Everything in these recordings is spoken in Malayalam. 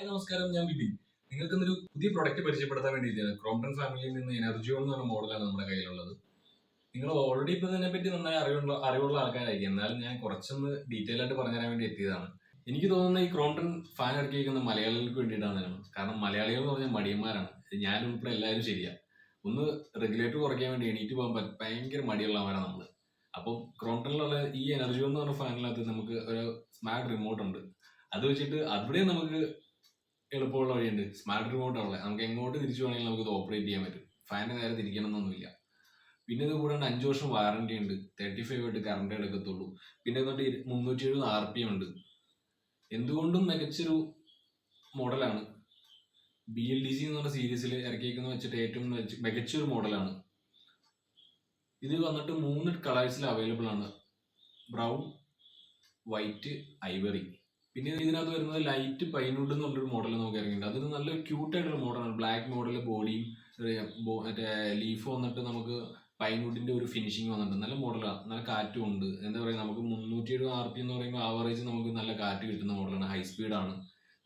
ഹായ് നമസ്കാരം, ഞാൻ ബിബി. നിങ്ങൾക്ക് ഇന്നൊരു പുതിയ പ്രൊഡക്റ്റ് പരിചയപ്പെടുത്താൻ വേണ്ടിയിട്ടാണ്. ക്രോംപ്ടൺ ഫാമിലിയിൽ നിന്ന് എനർജിയോൺ എന്ന് പറഞ്ഞ മോഡലാണ് നമ്മുടെ കയ്യിലുള്ളത്. നിങ്ങൾ ഓൾറെഡി ഇപ്പൊ ഇതിനെപ്പറ്റി നന്നായി അറിവുള്ള ആൾക്കാരായിരിക്കും. എന്നാലും ഞാൻ കുറച്ചൊന്ന് ഡീറ്റെയിൽ ആയിട്ട് പറഞ്ഞുതരാൻ വേണ്ടി എത്തിയതാണ്. എനിക്ക് തോന്നുന്ന ഈ ക്രോംപ്ടൺ ഫാൻ ഇറക്കിയിരിക്കുന്ന മലയാളികൾക്ക് വേണ്ടിയിട്ടാണ്. കാരണം മലയാളികൾ എന്ന് പറഞ്ഞാൽ മടിയന്മാരാണ്. ഞാൻ ഉൾപ്പെടെ എല്ലാവരും ശരിയാ. ഒന്ന് റെഗുലേറ്റർ കുറയ്ക്കാൻ വേണ്ടി എണീറ്റ് പോകാൻ ഭയങ്കര മടിയുള്ളവരാണ് നമ്മൾ. അപ്പം ക്രോംപ്ടണിലുള്ള ഈ എനർജിയോൺ എന്ന് പറഞ്ഞ ഫാനിനകത്ത് നമുക്ക് ഒരു സ്മാർട്ട് റിമോട്ട് ഉണ്ട്. അത് വെച്ചിട്ട് അവിടെ നമുക്ക് എളുപ്പമുള്ള വഴിയുണ്ട്. സ്മാർട്ട് റിമോട്ട് ഉള്ളത് നമുക്ക് എങ്ങോട്ട് തിരിച്ചു വേണമെങ്കിൽ നമുക്ക് ഇത് ഓപ്പറേറ്റ് ചെയ്യാൻ പറ്റും. ഫാനിന് നേരെ തിരിക്കണം എന്നൊന്നുമില്ല. പിന്നെ ഇത് കൂടാണ്ട് 5 വർഷം വാറന്റി ഉണ്ട്. 35 ആയിട്ട് കറണ്ട് എടുക്കത്തുള്ളൂ. പിന്നെ എന്നിട്ട് 370 RPM ഉണ്ട്. എന്തുകൊണ്ടും മികച്ചൊരു മോഡലാണ്. BLDC എന്ന് പറഞ്ഞ സീരീസിൽ ഇറക്കിയേക്കുന്ന വെച്ചിട്ട് ഏറ്റവും മികച്ചൊരു മോഡലാണ്. ഇത് വന്നിട്ട് 3 കളേഴ്സിൽ അവൈലബിൾ ആണ്. Brown, white, Ivory. പിന്നെ ഇതിനകത്ത് വരുന്നത് ലൈറ്റ് പൈൻവുഡ് എന്ന് പറഞ്ഞൊരു മോഡൽ നമുക്ക് ഇറങ്ങിയിട്ടുണ്ട്. അതൊരു നല്ല ക്യൂട്ടായിട്ടുള്ള മോഡലാണ്. ബ്ലാക്ക് മോഡൽ ബോഡിയും മറ്റേ ലീഫ് വന്നിട്ട് നമുക്ക് പൈൻവുഡിന്റെ ഒരു ഫിനിഷിങ് വന്നിട്ടുണ്ട്. നല്ല മോഡലാണ്. നല്ല കാറ്റും ഉണ്ട്. എന്താ പറയുക, നമുക്ക് 370 RPM എന്ന് പറയുമ്പോൾ ആവറേജ് നമുക്ക് നല്ല കാറ്റ് കിട്ടുന്ന മോഡലാണ്. ഹൈ സ്പീഡാണ്.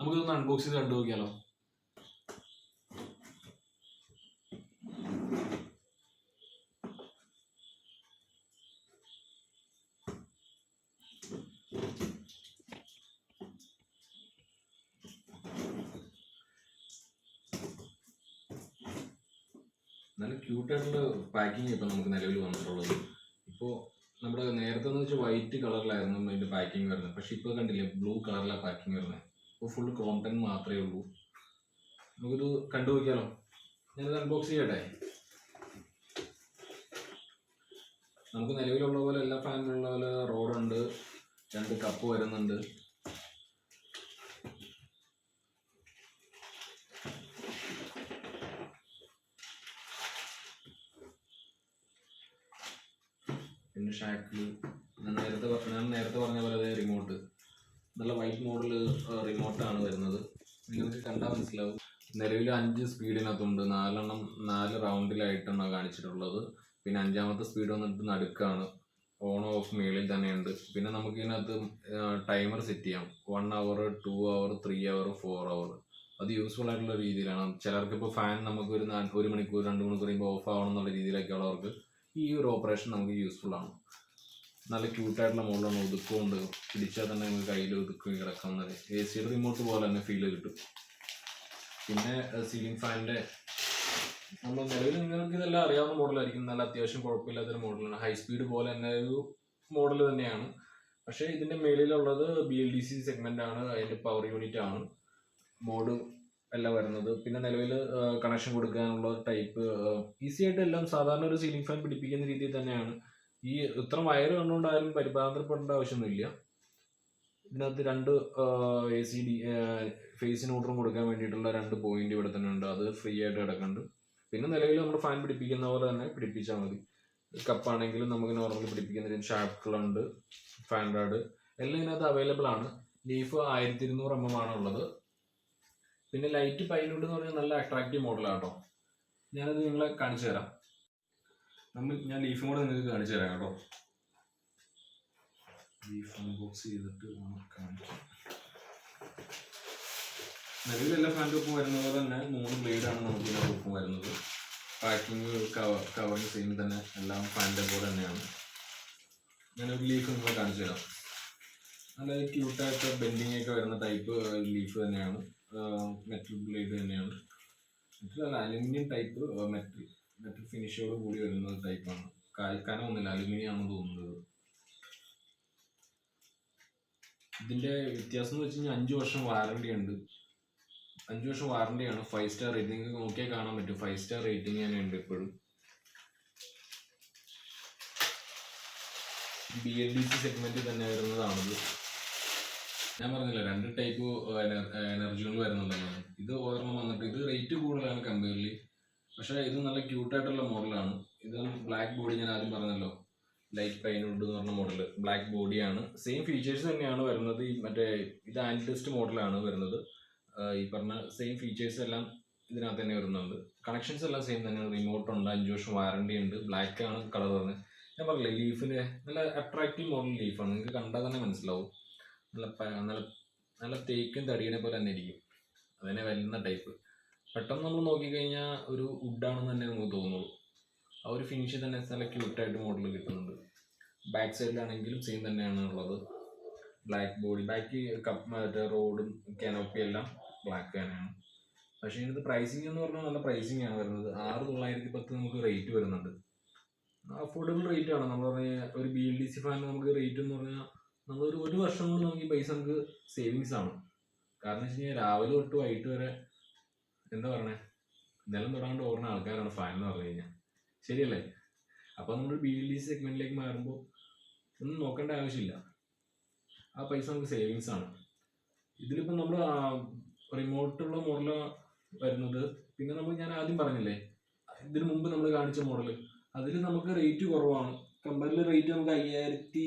നമുക്കിതൊന്ന് അൺബോക്സ് ചെയ്ത് കണ്ടു നോക്കിയാലോ. നല്ല ക്യൂട്ടായിട്ടുള്ള പാക്കിങ് ഇപ്പം നമുക്ക് നിലവിൽ വന്നിട്ടുള്ളത്. ഇപ്പോൾ നമ്മുടെ നേരത്തെ എന്ന് വെച്ചാൽ വൈറ്റ് കളറിലായിരുന്നു അതിൻ്റെ പാക്കിങ് വരുന്നത്. പക്ഷെ ഇപ്പോൾ കണ്ടില്ലേ, ബ്ലൂ കളറിലാണ് പാക്കിങ് വരുന്നത്. ഇപ്പോൾ ഫുൾ ക്രോംപ്ടൺ മാത്രമേ ഉള്ളൂ. നമുക്കിത് കണ്ടു നോക്കിയാലോ. ഞാനിത് അൺബോക്സ് ചെയ്യട്ടെ. നമുക്ക് നിലവിലുള്ള പോലെ എല്ലാ ഫാനിലുള്ള പോലെ റോഡുണ്ട്, 2 കപ്പ് വരുന്നുണ്ട്. പിന്നെ ഷാക്കിൽ ഞാൻ നേരത്തെ പറഞ്ഞ പോലെ അതേ റിമോട്ട്, നല്ല വൈറ്റ് മോഡൽ റിമോട്ടാണ് വരുന്നത്. നിങ്ങൾക്ക് കണ്ടാൽ മനസ്സിലാവും. നിലവിൽ 5 സ്പീഡിനകത്തുണ്ട്. 4 റൗണ്ടിലായിട്ടാണ് കാണിച്ചിട്ടുള്ളത്. പിന്നെ 5ാമത്തെ സ്പീഡ് വന്നിട്ട് നടുക്കാണ്. ഓൺ ഓഫ് മേളിൽ തന്നെയുണ്ട്. പിന്നെ നമുക്ക് ഇതിനകത്ത് ടൈമർ സെറ്റ് ചെയ്യാം. 1 hour, 2 hour, 3 hour, 4 hour. അത് യൂസ്ഫുൾ ആയിട്ടുള്ള രീതിയിലാണ്. ചിലർക്ക് ഇപ്പോൾ ഫാൻ നമുക്ക് ഒരു 1 മണിക്കൂർ 2 മണിക്കൂർ കഴിയുമ്പോൾ ഓഫ് ആവണം എന്നുള്ള രീതിയിലൊക്കെ ഉള്ളവർക്ക് ഈ ഒരു ഓപ്പറേഷൻ നമുക്ക് യൂസ്ഫുൾ ആണ്. നല്ല ക്യൂട്ടായിട്ടുള്ള മോഡലാണ്. ഒതുക്കമുണ്ട്. പിടിച്ചാൽ തന്നെ നമുക്ക് കയ്യിൽ ഒതുക്കി കിടക്കുന്നത്. AC റിമോട്ട് പോലെ തന്നെ ഫീല് കിട്ടും. പിന്നെ സീലിംഗ് ഫാനിൻ്റെ നമ്മൾ നിലവിൽ നിങ്ങൾക്ക് ഇതെല്ലാം അറിയാവുന്ന മോഡലായിരിക്കും. നല്ല അത്യാവശ്യം കുഴപ്പമില്ലാത്തൊരു മോഡലാണ്. ഹൈ സ്പീഡ് പോലെ തന്നെ ഒരു മോഡൽ തന്നെയാണ്. പക്ഷേ ഇതിൻ്റെ മേളിലുള്ളത് BLDC സെഗ്മെൻ്റ് ആണ്. അതിൻ്റെ പവർ യൂണിറ്റ് ആണ്. ബോർഡ് എല്ലാം വരുന്നത്. പിന്നെ നിലവിൽ കണക്ഷൻ കൊടുക്കാനുള്ള ടൈപ്പ് ഈസി ആയിട്ട് എല്ലാം സാധാരണ ഒരു സീലിംഗ് ഫാൻ പിടിപ്പിക്കുന്ന രീതിയിൽ തന്നെയാണ്. ഈ ഇത്ര വയർ കണ്ടുകൊണ്ടായാലും പരിഭ്രാന്തപ്പെടേണ്ട ആവശ്യമൊന്നുമില്ല. ഇതിനകത്ത് 2 ACD ഫേസിന് ഓർഡറും കൊടുക്കാൻ വേണ്ടിയിട്ടുള്ള 2 പോയിന്റ് ഇവിടെ തന്നെ ഉണ്ട്. അത് ഫ്രീ ആയിട്ട് കിടക്കുന്നുണ്ട്. പിന്നെ നിലവിൽ നമ്മൾ ഫാൻ പിടിപ്പിക്കുന്ന പോലെ തന്നെ പിടിപ്പിച്ചാൽ മതി. കപ്പാണെങ്കിലും നമുക്ക് നോർമലി പിടിപ്പിക്കുന്ന ഷാഫ്റ്റുകളുണ്ട്, ഫാൻ റാഡ് എല്ലാം ഇതിനകത്ത് അവൈലബിൾ ആണ്. ലീഫ് 1200 mm ആണ് ഉള്ളത്. പിന്നെ ലൈറ്റ് പൈൻവുഡ് എന്ന് പറഞ്ഞാൽ നല്ല അട്രാക്റ്റീവ് മോഡലാണ് കേട്ടോ. ഞാനത് നിങ്ങളെ കാണിച്ചു തരാം. ഞാൻ ലീഫും കൂടെ നിങ്ങൾക്ക് കാണിച്ചു തരാം കേട്ടോ. ലീഫ് അൺബോക്സ് ചെയ്തിട്ട് കാണിക്കാം. നിലവിലെല്ലാ ഫാൻ ടോപ്പും വരുന്ന പോലെ തന്നെ 3 ബ്ലേഡാണ് നമുക്ക് ഇതിൻ്റെ ടോപ്പും വരുന്നത്. പാക്കിങ് കവറിങ് സെയിം തന്നെ, എല്ലാം ഫാനിൻ്റെ പോലെ തന്നെയാണ്. ഞാനൊരു ലീഫ് നിങ്ങളെ കാണിച്ചു തരാം. നല്ല ക്യൂട്ടായിട്ട് ബെൻഡിങ് ഒക്കെ വരുന്ന ടൈപ്പ് ലീഫ് തന്നെയാണ്. മെറ്റൽ ബ്ലേഡ് തന്നെയാണ്. മെറ്റൽ അലുമിനിയം ടൈപ്പ് മെറ്റൽ ഫിനിഷോട് കൂടി വരുന്ന ടൈപ്പാണ്. കനമൊന്നുമില്ല, അലുമിനിയം ആണെന്ന് തോന്നുന്നത്. ഇതിൻ്റെ വ്യത്യാസം എന്ന് വെച്ച് കഴിഞ്ഞാൽ 5 വർഷം വാറണ്ടി ഉണ്ട്. 5 വർഷം വാറണ്ടിയാണ്. 5 സ്റ്റാർ റേറ്റിംഗ് നിങ്ങൾക്ക് നോക്കിയാൽ കാണാൻ പറ്റും. 5 സ്റ്റാർ റേറ്റിംഗ് തന്നെ ഉണ്ട് ഇപ്പോഴും. BLDC സെഗ്മെന്റ് തന്നെ വരുന്നതാണത്. ഞാൻ പറഞ്ഞില്ല 2 ടൈപ്പ് എനർജികൾ വരുന്നുണ്ടെന്നാണ്. ഇത് ഒരെണ്ണം വന്നിട്ട് ഇത് റേറ്റ് കൂടുതലാണ് കമ്പയർലി. പക്ഷേ ഇത് നല്ല ക്യൂട്ടായിട്ടുള്ള മോഡലാണ്. ഇത് ബ്ലാക്ക് ബോഡി, ഞാൻ ആദ്യം പറഞ്ഞല്ലോ, ലൈറ്റ് പൈൻവുഡ് എന്ന് പറഞ്ഞ മോഡൽ. ബ്ലാക്ക് ബോഡിയാണ്. സെയിം ഫീച്ചേഴ്സ് തന്നെയാണ് വരുന്നത്. ഇത് ആൻറ്റിസ്റ്റ് മോഡലാണ് വരുന്നത്. ഈ പറഞ്ഞ സെയിം ഫീച്ചേഴ്സ് എല്ലാം ഇതിനകത്ത് തന്നെ വരുന്നുണ്ട്. കണക്ഷൻസ് എല്ലാം സെയിം തന്നെയാണ്. റിമോട്ട് ഉണ്ട്, 5 വർഷം വാറണ്ടി ഉണ്ട്. ബ്ലാക്ക് ആണ് കളർ പറഞ്ഞത്. ഞാൻ പറഞ്ഞില്ലേ, ലീഫിൻ്റെ നല്ല അട്രാക്റ്റീവ് മോഡൽ ലീഫാണ്. നിങ്ങൾക്ക് കണ്ടാൽ തന്നെ മനസ്സിലാവും. നല്ല തേക്കും തടിയനെ പോലെ തന്നെ ഇരിക്കും. അതിനെ വരുന്ന ടൈപ്പ്. പെട്ടെന്ന് നമ്മൾ നോക്കിക്കഴിഞ്ഞാൽ ഒരു വുഡാണെന്ന് തന്നെ നമുക്ക് തോന്നുള്ളൂ. ആ ഒരു ഫിനിഷ് തന്നെ നല്ല ക്യൂട്ടായിട്ട് മോഡൽ കിട്ടുന്നുണ്ട്. ബാക്ക് സൈഡിലാണെങ്കിലും സെയിം തന്നെയാണ് ഉള്ളത്. ബ്ലാക്ക് ബോഡി, ബാക്ക് മറ്റേ റോഡും കാനോപ്പി എല്ലാം ബ്ലാക്ക് തന്നെയാണ്. പക്ഷേ ഇതിനകത്ത് പ്രൈസിങ് എന്ന് പറഞ്ഞാൽ നല്ല പ്രൈസിങ് ആണ് വരുന്നത്. 6,910 നമുക്ക് റേറ്റ് വരുന്നുണ്ട്. അഫോർഡബിൾ റേറ്റ് ആണ്. നമ്മൾ പറഞ്ഞ ഒരു BLDC ഫാൻ നമുക്ക് റേറ്റ് എന്ന് പറഞ്ഞാൽ നമ്മളൊരു 1 വർഷം കൊണ്ട് നമുക്ക് ഈ പൈസ നമുക്ക് സേവിങ്സ് ആണ്. കാരണം വെച്ച് കഴിഞ്ഞാൽ രാവിലെ തൊട്ട് വൈകിട്ട് വരെ എന്താ പറയണേ, നിലം തൊടാണ്ട് ഓടുന്ന ആൾക്കാരാണ് ഫാൻ എന്ന് പറഞ്ഞു കഴിഞ്ഞാൽ. ശരിയല്ലേ? അപ്പോൾ നമ്മൾ BLDC സെഗ്മെന്റിലേക്ക് മാറുമ്പോൾ ഒന്നും നോക്കേണ്ട ആവശ്യമില്ല. ആ പൈസ നമുക്ക് സേവിങ്സ് ആണ്. ഇതിലിപ്പോൾ നമ്മൾ റിമോട്ടുള്ള മോഡൽ വരുന്നത്. പിന്നെ ഞാൻ ആദ്യം പറഞ്ഞില്ലേ, ഇതിന് മുമ്പ് നമ്മൾ കാണിച്ച മോഡൽ, അതിൽ നമുക്ക് റേറ്റ് കുറവാണ്. കമ്പനിയിൽ റേറ്റ് നമുക്ക് 5,000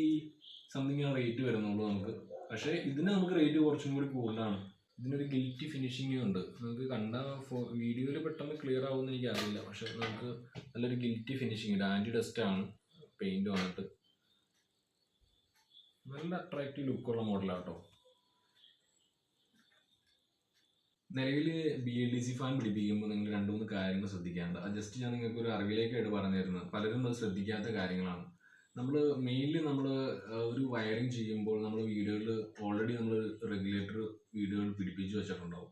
സംതിങ് ആ റേറ്റ് വരുന്നുള്ളൂ നമുക്ക്. പക്ഷേ ഇതിന് നമുക്ക് റേറ്റ് കുറച്ചും കൂടി കൂടുതലാണ്. ഇതിനൊരു ഗിൽറ്റി ഫിനിഷിങ്ങും ഉണ്ട്. നമുക്ക് കണ്ട വീഡിയോയിൽ പെട്ടെന്ന് ക്ലിയർ ആവുമെന്ന് എനിക്കറിയില്ല. പക്ഷെ നമുക്ക് നല്ലൊരു ഗിൽറ്റി ഫിനിഷിങ് ഉണ്ട്. ആൻറ്റി ഡസ്റ്റ് ആണ് പെയിന്റ് വന്നിട്ട്. നല്ല അട്രാക്റ്റീവ് ലുക്കുള്ള മോഡലാട്ടോ. നിലവിൽ BLDC ഫാൻ പിടിപ്പിക്കുമ്പോൾ നിങ്ങൾ 2-3 കാര്യങ്ങൾ ശ്രദ്ധിക്കാറുണ്ട്. അത് ജസ്റ്റ് ഞാൻ നിങ്ങൾക്ക് ഒരു അറിവിലേക്കായിട്ട് പറഞ്ഞു തരുന്നത്. പലരും അത് ശ്രദ്ധിക്കാത്ത കാര്യങ്ങളാണ്. നമ്മൾ മെയിൻലി ഒരു വയറിങ് ചെയ്യുമ്പോൾ നമ്മൾ വീഡിയോയിൽ ഓൾറെഡി നമ്മൾ റെഗുലേറ്റർ വീഡിയോയിൽ പിടിപ്പിച്ച് വെച്ചിട്ടുണ്ടാവും.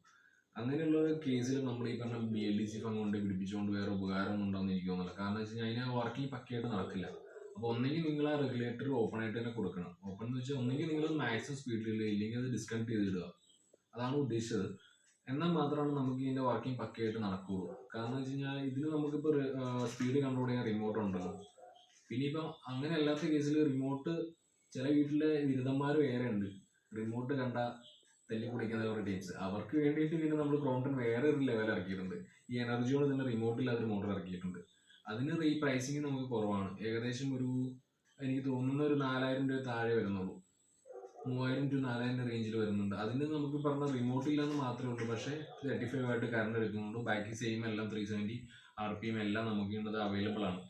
അങ്ങനെയുള്ള കേസിൽ നമ്മൾ ഈ പറഞ്ഞ BLDC ഫാൻ കൊണ്ട് പിടിപ്പിച്ചുകൊണ്ട് വേറെ ഉപകാരമൊന്നും ഉണ്ടാവുമെന്ന് എനിക്ക് തോന്നുന്നില്ല. കാരണം വെച്ച് കഴിഞ്ഞാൽ അതിന് വർക്കിംഗ് പക്കയായിട്ട് നടക്കില്ല. അപ്പോൾ ഒന്നെങ്കിൽ നിങ്ങൾ ആ റെഗുലേറ്റർ ഓപ്പൺ ആയിട്ട് തന്നെ കൊടുക്കണം. ഓപ്പൺ എന്ന് വെച്ചാൽ ഒന്നെങ്കിൽ നിങ്ങൾ മാക്സിമം സ്പീഡിൽ, ഇല്ലെങ്കിൽ അത് ഡിസ്കണക്ട് ചെയ്തിടുക. അതാണ് ഉദ്ദേശിച്ചത്. എന്നാൽ മാത്രമാണ് നമുക്ക് ഇതിൻ്റെ വർക്കിംഗ് പക്കയായിട്ട് നടക്കുകയുള്ളൂ. കാരണം എന്ന് വെച്ച് കഴിഞ്ഞാൽ ഇതിന് നമുക്കിപ്പോൾ സ്പീഡ് കൺട്രോൾ ചെയ്യാൻ റിമോട്ട് ഉണ്ടല്ലോ. പിന്നെ ഇപ്പം അങ്ങനെ അല്ലാത്ത കേസിൽ റിമോട്ട് ചില വീട്ടിലെ ബിരുദന്മാർ വേറെ ഉണ്ട്. റിമോട്ട് കണ്ട തല്ലി കുടിക്കുന്ന ഒരു ടീംസ്. അവർക്ക് വേണ്ടിയിട്ട് പിന്നെ നമ്മൾ ക്രോംപ്ടൺ വേറെ ഒരു ലെവൽ ഇറക്കിയിട്ടുണ്ട്. ഈ എനർജിയോട് തന്നെ റിമോട്ടില്ലാത്തൊരു മോഡൽ ഇറക്കിയിട്ടുണ്ട്. അതിന് ഈ പ്രൈസിങ് നമുക്ക് കുറവാണ്. ഏകദേശം എനിക്ക് തോന്നുന്ന ഒരു 4,000 രൂപ താഴെ വരുന്നുള്ളൂ. 3,000 to 4,000 റേഞ്ചിൽ വരുന്നുണ്ട്. അതിന് നമുക്ക് പറഞ്ഞ റിമോട്ട് ഇല്ലാന്ന് മാത്രമേ ഉള്ളൂ. പക്ഷേ 35 ആയിട്ട് കറണ്ട് എടുക്കുന്നുണ്ട്. ബാക്കി സെയിം എല്ലാം 370 RPM എല്ലാം നമുക്ക് അവൈലബിൾ ആണ്.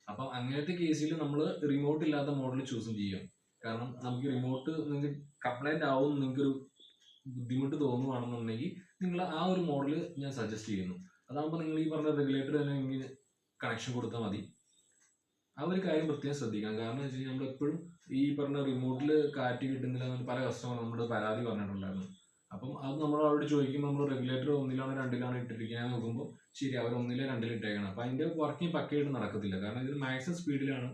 അപ്പം അങ്ങനത്തെ കേസിൽ നമ്മൾ റിമോട്ട് ഇല്ലാത്ത മോഡൽ ചൂസും ചെയ്യാം. കാരണം നമുക്ക് റിമോട്ട് നിങ്ങൾക്ക് കംപ്ലൈൻറ്റ് ആവും, നിങ്ങൾക്കൊരു ബുദ്ധിമുട്ട് തോന്നുവാണെന്നുണ്ടെങ്കിൽ നിങ്ങൾ ആ ഒരു മോഡൽ ഞാൻ സജസ്റ്റ് ചെയ്യുന്നു. അതാകുമ്പോൾ നിങ്ങൾ ഈ പറഞ്ഞ റെഗുലേറ്റർ തന്നെ കണക്ഷൻ കൊടുത്താൽ മതി. ആ ഒരു കാര്യം പ്രത്യേകം ശ്രദ്ധിക്കാം. കാരണം എന്ന് വെച്ച് കഴിഞ്ഞാൽ നമ്മളെപ്പോഴും ഈ പറഞ്ഞ റിമോട്ടിൽ കാറ്റ് കിട്ടുന്നില്ല എന്ന് പല കസ്റ്റമർ നമ്മുടെ പരാതി പറഞ്ഞിട്ടുണ്ടായിരുന്നു. അപ്പം അത് നമ്മൾ അവരോട് ചോദിക്കുമ്പോൾ നമ്മൾ റെഗുലേറ്റർ 1-ലാണ് 2-ലാണ് ഇട്ടിരിക്കാൻ നോക്കുമ്പോൾ ശരി അവർ 1-ല് 2-ല് ഇട്ടേക്കണം. അപ്പം അതിൻ്റെ വർക്കിംഗ് പക്കയായിട്ട് നടക്കത്തില്ല. കാരണം ഇതിൽ മാക്സിമം സ്പീഡിലാണ്,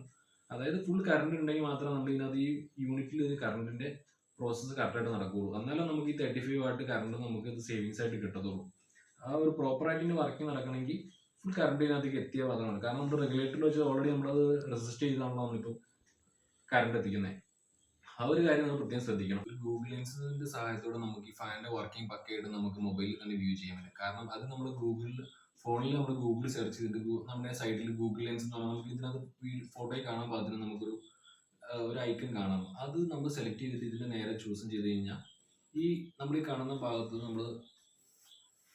അതായത് ഫുൾ കറണ്ട് ഉണ്ടെങ്കിൽ മാത്രമേ നമ്മൾ ഇതിനകത്ത് ഈ യൂണിറ്റിൽ കറണ്ടിൻ്റെ പ്രോസസ്സ് കറക്റ്റായിട്ട് നടക്കുകയുള്ളൂ. എന്നാലും നമുക്ക് ഈ 35 വാട്ട് കറണ്ട് നമുക്ക് ഇത് സേവിങ്സ് ആയിട്ട് കിട്ടത്തുള്ളൂ. ആ ഒരു പ്രോപ്പറായിട്ട് വർക്കിംഗ് നടക്കണമെങ്കിൽ ഫുൾ കറണ്ട് ഇതിനകത്തേക്ക് എത്തിയ ഭാഗമാണ്. കാരണം നമ്മൾ റെഗുലേറ്ററിൽ വെച്ച് ഓൾറെഡി നമ്മളത് റെസിസ്റ്റ് ചെയ്താണല്ലോ നമ്മളിപ്പോൾ കറണ്ട് എത്തിക്കുന്നത്. ആ ഒരു കാര്യം നമ്മൾ പ്രത്യേകം ശ്രദ്ധിക്കണം. ഗൂഗിൾ ലെൻസിന്റെ സഹായത്തോടെ നമുക്ക് ഈ ഫാനിന്റെ വർക്കിംഗ് പക്കയായിട്ട് നമുക്ക് മൊബൈലിൽ തന്നെ വ്യൂ ചെയ്യാൻ പറ്റും. കാരണം അത് നമ്മൾ ഫോണിൽ നമ്മൾ ഗൂഗിൾ സെർച്ച് ചെയ്തിട്ട് നമ്മുടെ സൈഡിൽ ഗൂഗിൾ ലെൻസ് എന്ന് പറഞ്ഞാൽ നമുക്ക് ഇതിനകത്ത് ഫോട്ടോയിൽ കാണാൻ പാകത്തിന് നമുക്കൊരു ഐക്കൺ കാണാം. അത് നമ്മൾ സെലക്ട് ചെയ്തിട്ട് ഇതിന്റെ നേരെ ചൂസും ചെയ്ത് കഴിഞ്ഞാൽ ഈ നമ്മൾ ഈ കാണുന്ന ഭാഗത്ത് നമ്മൾ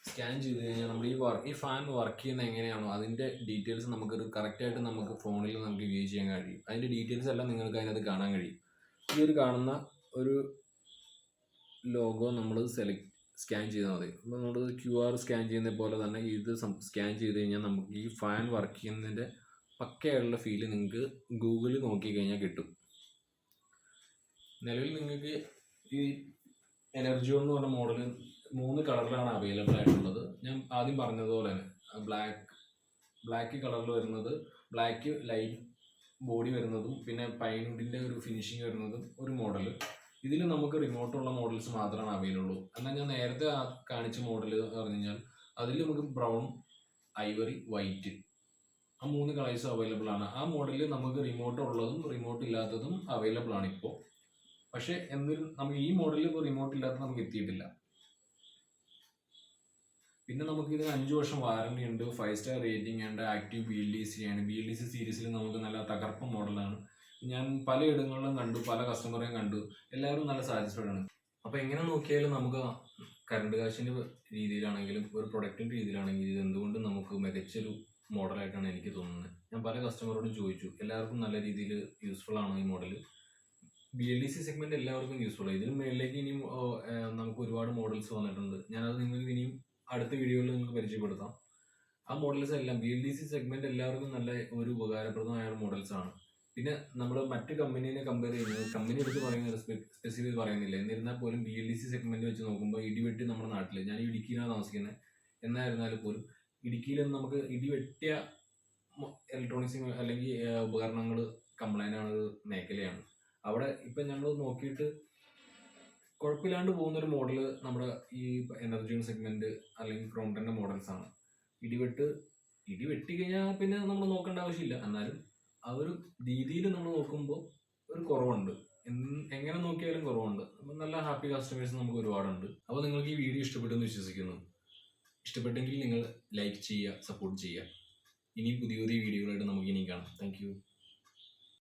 സ്കാൻ ചെയ്ത് കഴിഞ്ഞാൽ നമ്മൾ ഈ ഫാൻ വർക്ക് ചെയ്യുന്നത് എങ്ങനെയാണോ അതിൻ്റെ ഡീറ്റെയിൽസ് നമുക്കൊരു കറക്റ്റായിട്ട് നമുക്ക് ഫോണിൽ നമുക്ക് വ്യൂ ചെയ്യാൻ കഴിയും. അതിൻ്റെ ഡീറ്റെയിൽസ് എല്ലാം നിങ്ങൾക്ക് അതിനകത്ത് കാണാൻ കഴിയും. ഈ കാണുന്ന ഒരു ലോഗോ നമ്മൾ സ്കാൻ ചെയ്താൽ മതി. അപ്പോൾ നമ്മൾ QR സ്കാൻ ചെയ്യുന്ന പോലെ തന്നെ ഇത് സ്കാൻ ചെയ്ത് കഴിഞ്ഞാൽ നമുക്ക് ഈ ഫാൻ വർക്ക് ചെയ്യുന്നതിൻ്റെ പക്കയുള്ള ഫീല് നിങ്ങൾക്ക് ഗൂഗിളിൽ നോക്കിക്കഴിഞ്ഞാൽ കിട്ടും. നിലവിൽ നിങ്ങൾക്ക് ഈ എനർജിയോൺ എന്ന് പറഞ്ഞ മോഡൽ 3 കളറിലാണ് അവൈലബിൾ ആയിട്ടുള്ളത്. ഞാൻ ആദ്യം പറഞ്ഞതുപോലെ തന്നെ ബ്ലാക്ക് കളറിൽ വരുന്നത്, ബ്ലാക്ക് ലൈറ്റ് ബോഡി വരുന്നതും പിന്നെ പൈൻവുഡിൻ്റെ ഒരു ഫിനിഷിങ് വരുന്നതും ഒരു മോഡൽ. ഇതിൽ നമുക്ക് റിമോട്ടുള്ള മോഡൽസ് മാത്രമാണ് അവൈലബിൾ. എന്നാൽ ഞാൻ നേരത്തെ കാണിച്ച മോഡൽ പറഞ്ഞു കഴിഞ്ഞാൽ അതിൽ നമുക്ക് ബ്രൗൺ, ഐവറി, വൈറ്റ് ആ 3 കളേഴ്സ് അവൈലബിൾ ആണ്. ആ മോഡലിൽ നമുക്ക് റിമോട്ട് ഉള്ളതും റിമോട്ട് ഇല്ലാത്തതും അവൈലബിൾ ആണ് ഇപ്പോൾ. പക്ഷേ എന്നിട്ട് നമുക്ക് ഈ മോഡലിൽ ഇപ്പോൾ റിമോട്ട് ഇല്ലാത്ത നമുക്ക് എത്തിയിട്ടില്ല. പിന്നെ നമുക്ക് ഇതിന് 5 വർഷം വാറണ്ടി ഉണ്ട്, 5 സ്റ്റാർ റേറ്റിംഗ് ഉണ്ട്, ആക്റ്റീവ് BLDC ആണ്. BLDC സീരീസിൽ നമുക്ക് നല്ല തകർപ്പൻ മോഡലാണ്. ഞാൻ പലയിടങ്ങളിലും കണ്ടു, പല കസ്റ്റമറെയും കണ്ടു, എല്ലാവരും നല്ല സാറ്റിസ്ഫൈഡ് ആണ്. അപ്പോൾ എങ്ങനെ നോക്കിയാലും നമുക്ക് കറണ്ട് കാശിൻ്റെ രീതിയിലാണെങ്കിലും ഒരു പ്രൊഡക്റ്റിൻ്റെ രീതിയിലാണെങ്കിലും ഇത് എന്തുകൊണ്ടും നമുക്ക് മികച്ചൊരു മോഡലായിട്ടാണ് എനിക്ക് തോന്നുന്നത്. ഞാൻ പല കസ്റ്റമറോടും ചോദിച്ചു, എല്ലാവർക്കും നല്ല രീതിയിൽ യൂസ്ഫുൾ ആണോ ഈ മോഡൽ. BLDC സെഗ്മെന്റ് എല്ലാവർക്കും യൂസ്ഫുൾ ആണ്. ഇതിന് മേളിലേക്ക് ഇനിയും നമുക്ക് ഒരുപാട് മോഡൽസ് വന്നിട്ടുണ്ട്. ഞാനത് നിങ്ങൾക്ക് ഇനിയും അടുത്ത വീഡിയോയിൽ നിങ്ങൾക്ക് പരിചയപ്പെടുത്താം. ആ മോഡൽസ് എല്ലാം BLDC സെഗ്മെന്റ് എല്ലാവർക്കും നല്ല ഒരു ഉപകാരപ്രദമായ മോഡൽസ് ആണ്. പിന്നെ നമ്മൾ മറ്റ് കമ്പനീനെ കമ്പയർ ചെയ്യുന്നത്, കമ്പനി എടുത്ത് പറയുന്നത് സ്പെസിഫിക് പറയുന്നില്ല, എന്നിരുന്നാൽ പോലും BLDC സെഗ്മെന്റ് വെച്ച് നോക്കുമ്പോൾ ഇടിവെട്ടി നമ്മുടെ നാട്ടിൽ, ഞാൻ ഇടുക്കിയിലാണ് താമസിക്കുന്നത്, എന്നായിരുന്നാലും പോലും ഇടുക്കിയിൽ നമുക്ക് ഇടിവെട്ടിയ ഇലക്ട്രോണിക്സ് അല്ലെങ്കിൽ ഉപകരണങ്ങൾ കംപ്ലൈൻ്റ് ആണ് ഒരു മേഖലയാണ്. അവിടെ ഇപ്പം ഞങ്ങൾ നോക്കിയിട്ട് കുഴപ്പമില്ലാണ്ട് പോകുന്നൊരു മോഡൽ നമ്മുടെ ഈ എനർജിയൻ സെഗ്മെന്റ് അല്ലെങ്കിൽ ക്രോംപ്ടന്റെ മോഡൽസ് ആണ്. ഇടി വെട്ടി കഴിഞ്ഞാൽ പിന്നെ നമ്മൾ നോക്കേണ്ട ആവശ്യമില്ല. എന്നാലും ആ ഒരു രീതിയിൽ നമ്മൾ നോക്കുമ്പോൾ ഒരു കുറവുണ്ട്. എങ്ങനെ നോക്കിയാലും കുറവുണ്ട്. അപ്പം നല്ല ഹാപ്പി കസ്റ്റമേഴ്സ് നമുക്ക് ഒരുപാടുണ്ട്. അപ്പോൾ നിങ്ങൾക്ക് ഈ വീഡിയോ ഇഷ്ടപ്പെട്ടെന്ന് വിശ്വസിക്കുന്നു. ഇഷ്ടപ്പെട്ടെങ്കിൽ നിങ്ങൾ ലൈക്ക് ചെയ്യുക, സപ്പോർട്ട് ചെയ്യുക. ഇനി പുതിയ പുതിയ വീഡിയോകളായിട്ട് നമുക്ക് ഇനിയും കാണാം. Thank you.